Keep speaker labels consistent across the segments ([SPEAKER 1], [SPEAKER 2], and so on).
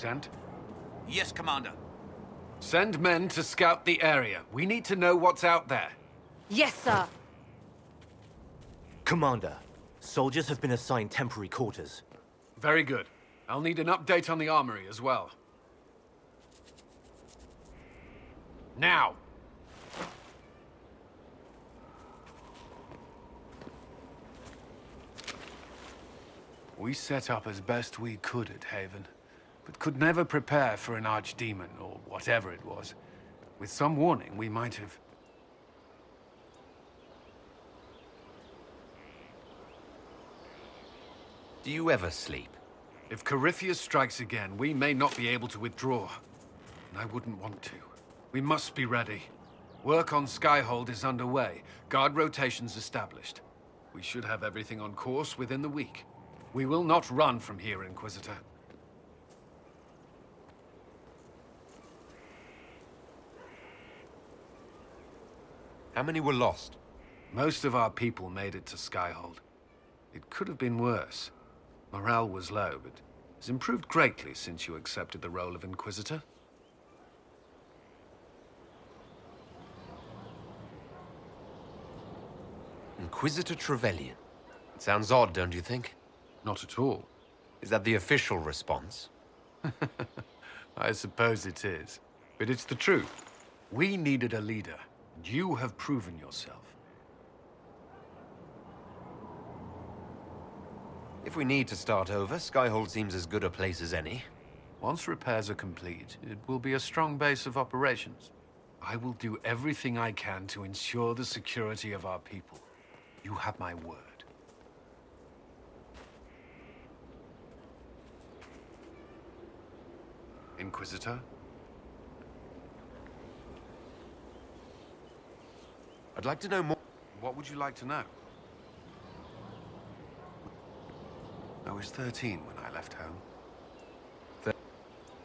[SPEAKER 1] sent?
[SPEAKER 2] Yes, Commander.
[SPEAKER 1] Send men to scout the area. We need to know what's out there.
[SPEAKER 3] Yes, sir.
[SPEAKER 4] Commander, soldiers have been assigned temporary quarters.
[SPEAKER 1] Very good. I'll need an update on the armory as well. Now! We set up as best we could at Haven, but could never prepare for an archdemon, or whatever it was. With some warning, we might have...
[SPEAKER 5] Do you ever sleep?
[SPEAKER 1] If Corypheus strikes again, we may not be able to withdraw. And I wouldn't want to. We must be ready. Work on Skyhold is underway. Guard rotations established. We should have everything on course within the week. We will not run from here, Inquisitor.
[SPEAKER 5] How many were lost?
[SPEAKER 1] Most of our people made it to Skyhold. It could have been worse. Morale was low, but has improved greatly since you accepted the role of Inquisitor.
[SPEAKER 5] Inquisitor Trevelyan. It sounds odd, don't you think?
[SPEAKER 1] Not at all.
[SPEAKER 5] Is that the official response?
[SPEAKER 1] I suppose it is. But it's the truth. We needed a leader. And you have proven yourself.
[SPEAKER 5] If we need to start over, Skyhold seems as good a place as any.
[SPEAKER 1] Once repairs are complete, it will be a strong base of operations. I will do everything I can to ensure the security of our people. You have my word. Inquisitor?
[SPEAKER 5] I'd like to know more.
[SPEAKER 1] What would you like to know? I was 13 when I left home.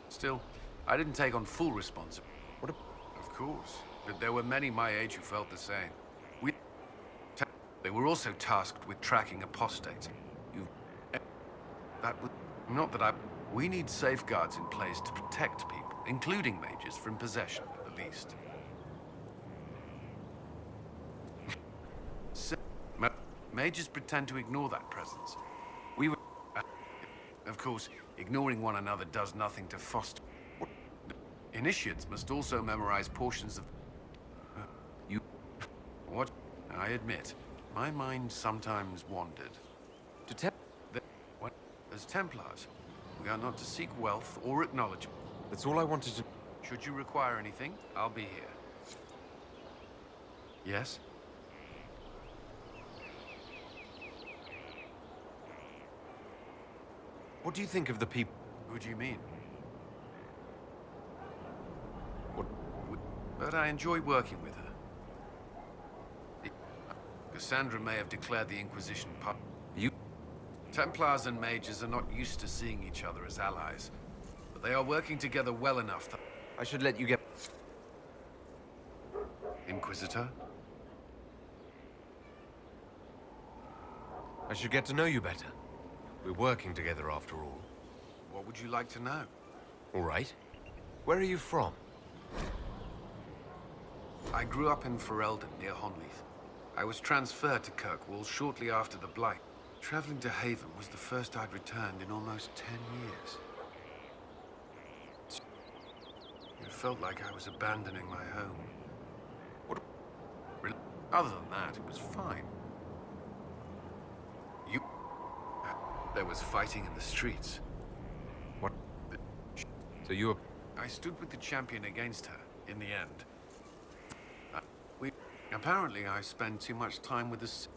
[SPEAKER 1] Still, I didn't take on full responsibility. Of course, but there were many my age who felt the same. They were also tasked with tracking apostates. Not that I... We need safeguards in place to protect people, including mages, from possession, at the least. Mages pretend to ignore that presence. We were... Of course, ignoring one another does nothing to foster... Initiates must also memorize portions of... You... What? I admit, my mind sometimes wandered. What? As Templars, we are not to seek wealth or acknowledgement.
[SPEAKER 5] That's all I wanted to...
[SPEAKER 1] Should you require anything, I'll be here. Yes?
[SPEAKER 5] What do you think of the people?
[SPEAKER 1] Who do you mean?
[SPEAKER 5] What?
[SPEAKER 1] But I enjoy working with her. Cassandra may have declared the Inquisition
[SPEAKER 5] You...
[SPEAKER 1] Templars and mages are not used to seeing each other as allies. But they are working together well enough that...
[SPEAKER 5] I should let you get...
[SPEAKER 1] Inquisitor?
[SPEAKER 5] I should get to know you better. We're working together after all.
[SPEAKER 1] What would you like to know?
[SPEAKER 5] All right. Where are you from?
[SPEAKER 1] I grew up in Ferelden, near Honleith. I was transferred to Kirkwall shortly after the Blight. Traveling to Haven was the first I'd returned in almost 10 years. It felt like I was abandoning my home. What? Other than that, it was fine. There was fighting in the streets.
[SPEAKER 5] What? So you were...
[SPEAKER 1] I stood with the champion against her, in the end. Apparently, I spent too much time with the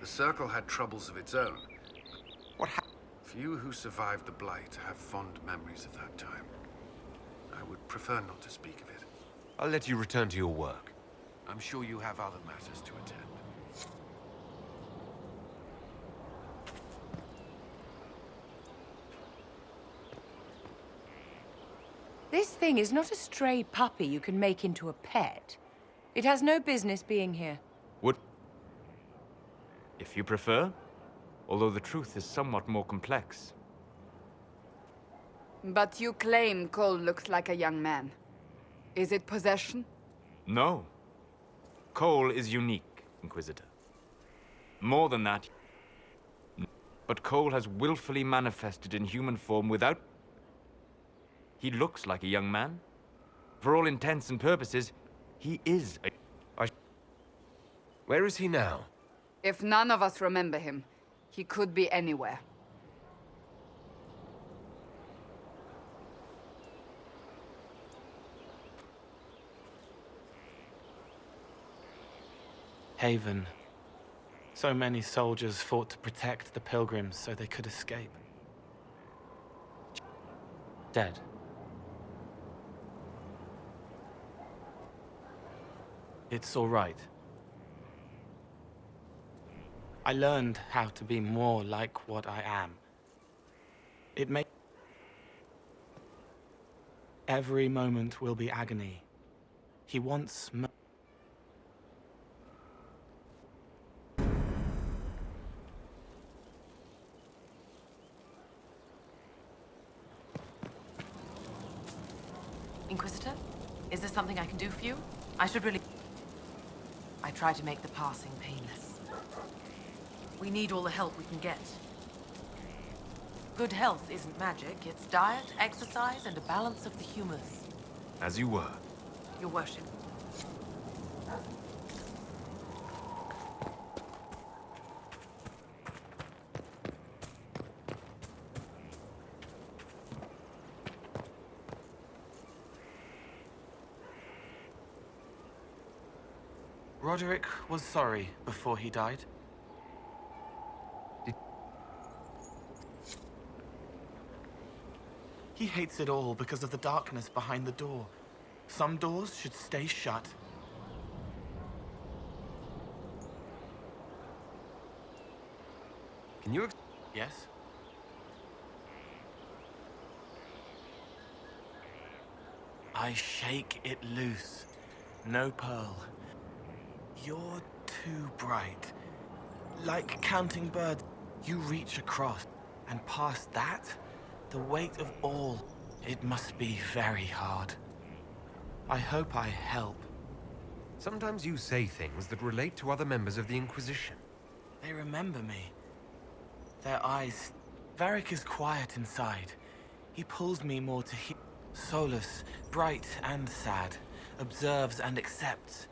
[SPEAKER 1] Circle had troubles of its own.
[SPEAKER 5] What happened?
[SPEAKER 1] Few who survived the Blight have fond memories of that time. I would prefer not to speak of it.
[SPEAKER 5] I'll let you return to your work.
[SPEAKER 1] I'm sure you have other matters to attend.
[SPEAKER 3] This thing is not a stray puppy you can make into a pet. It has no business being here.
[SPEAKER 5] Would...
[SPEAKER 6] If you prefer, although the truth is somewhat more complex.
[SPEAKER 2] But you claim Cole looks like a young man. Is it possession?
[SPEAKER 7] No. Cole is unique, Inquisitor. More than that. But Cole has willfully manifested in human form without... He looks like a young man. For all intents and purposes, he is a...
[SPEAKER 5] Where is he now?
[SPEAKER 2] If none of us remember him, he could be anywhere.
[SPEAKER 8] Haven. So many soldiers fought to protect the pilgrims so they could escape. Dead. It's all right. I learned how to be more like what I am. It may... Every moment will be agony. He wants...
[SPEAKER 9] Inquisitor, is there something I can do for you? I should really... I try to make the passing painless. We need all the help we can get. Good health isn't magic, it's diet, exercise, and a balance of the humors.
[SPEAKER 5] As you were.
[SPEAKER 9] Your worship.
[SPEAKER 8] Roderick was sorry before he died. He hates it all because of the darkness behind the door. Some doors should stay shut.
[SPEAKER 5] Can you...
[SPEAKER 8] Yes? I shake it loose. No pearl. You're too bright. Like counting birds, you reach across. And past that, the weight of all, it must be very hard. I hope I help.
[SPEAKER 5] Sometimes you say things that relate to other members of the Inquisition.
[SPEAKER 8] They remember me. Their eyes... Varric is quiet inside. He pulls me more to hear. Soulless, bright and sad. Observes and accepts.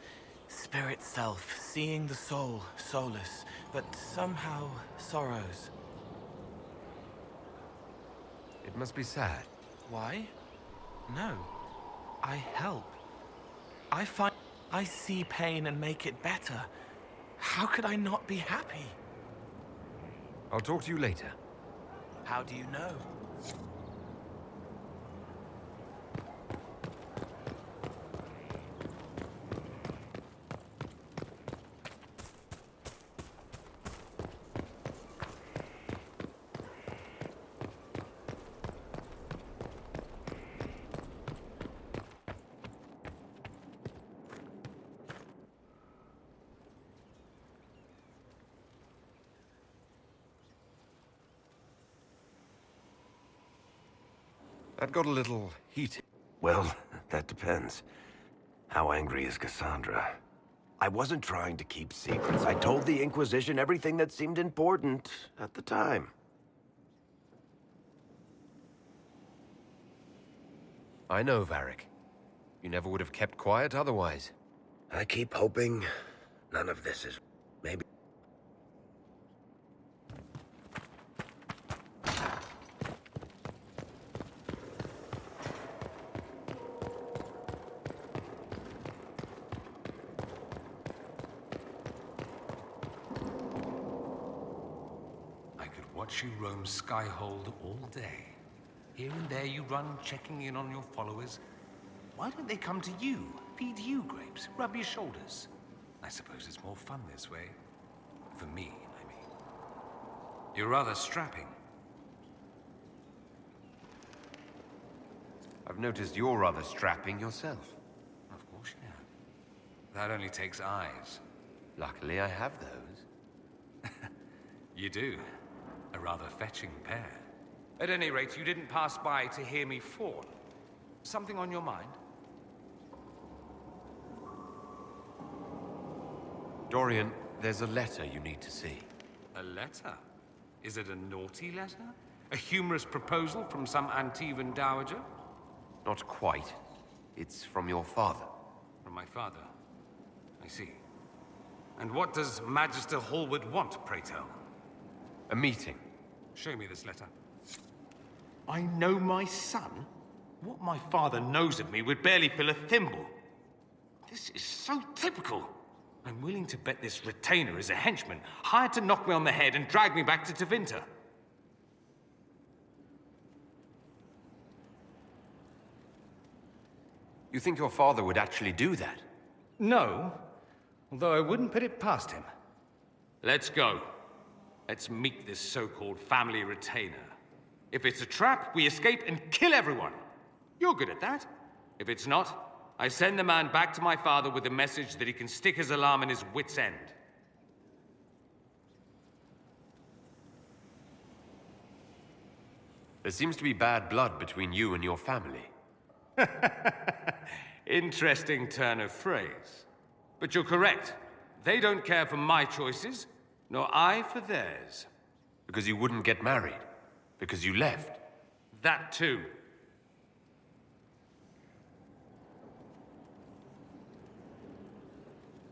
[SPEAKER 8] Spirit self, seeing the soul, soulless, but somehow sorrows.
[SPEAKER 5] It must be sad.
[SPEAKER 8] Why? No. I help. I see pain and make it better. How could I not be happy?
[SPEAKER 5] I'll talk to you later.
[SPEAKER 8] How do you know?
[SPEAKER 5] That got a little heated.
[SPEAKER 10] Well, that depends. How angry is Cassandra? I wasn't trying to keep secrets. I told the Inquisition everything that seemed important at the time.
[SPEAKER 5] I know, Varric. You never would have kept quiet otherwise.
[SPEAKER 10] I keep hoping none of this is... maybe...
[SPEAKER 11] Watch you roam Skyhold all day. Here and there you run, checking in on your followers. Why don't they come to you, feed you grapes, rub your shoulders? I suppose it's more fun this way. For me, I mean. You're rather strapping.
[SPEAKER 5] I've noticed you're rather strapping yourself.
[SPEAKER 11] Of course you have. That only takes eyes.
[SPEAKER 5] Luckily, I have those.
[SPEAKER 11] You do. A rather fetching pair. At any rate, you didn't pass by to hear me fawn. Something on your mind?
[SPEAKER 5] Dorian, there's a letter you need to see.
[SPEAKER 11] A letter? Is it a naughty letter? A humorous proposal from some Antivan dowager?
[SPEAKER 5] Not quite. It's from your father.
[SPEAKER 11] From my father. I see. And what does Magister Hallward want, pray tell?
[SPEAKER 5] A meeting.
[SPEAKER 11] Show me this letter. I know my son? What my father knows of me would barely fill a thimble. This is so typical. I'm willing to bet this retainer is a henchman, hired to knock me on the head and drag me back to Tevinter.
[SPEAKER 5] You think your father would actually do that?
[SPEAKER 11] No, although I wouldn't put it past him. Let's go. Let's meet this so-called family retainer. If it's a trap, we escape and kill everyone. You're good at that. If it's not, I send the man back to my father with the message that he can stick his alarm in his wit's end.
[SPEAKER 5] There seems to be bad blood between you and your family.
[SPEAKER 11] Interesting turn of phrase. But you're correct. They don't care for my choices, nor I for theirs.
[SPEAKER 5] Because you wouldn't get married. Because you left.
[SPEAKER 11] That too.